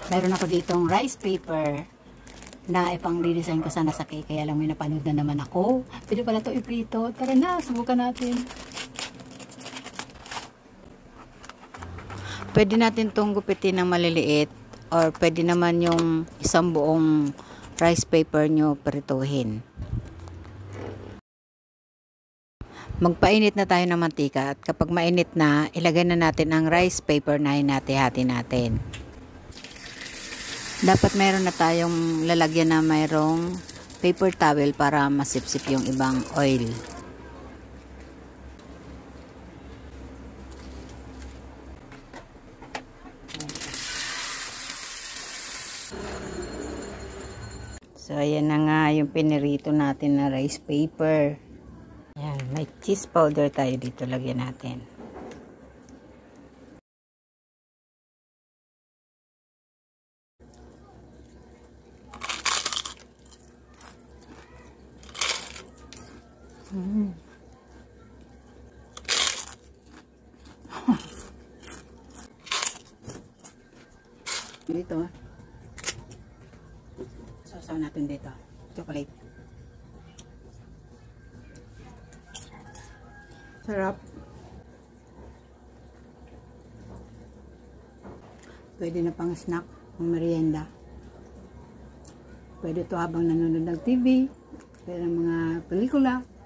Meron ako ditong rice paper na ipang redesign ko sana sa cake. Kaya lang may napanood na naman ako. Pwede pala ito iprito. Tara na, subukan natin. Pwede natin itong gupitin ng maliliit. Or pwede naman yung isang buong rice paper nyo prituhin. Magpainit na tayo ng mantika at kapag mainit na, ilagay na natin ang rice paper na hinati-hati natin. Dapat mayroon na tayong lalagyan na mayroong paper towel para masipsip yung ibang oil. So ayan na nga yung pinirito natin na rice paper. Ayan, may cheese powder tayo dito, lagyan natin. Dito. Sausaw natin dito. Chocolate. Sarap. Pwede na pang snack, pang merienda. Pwede ito habang nanonood ng TV, pwede mga pelikula.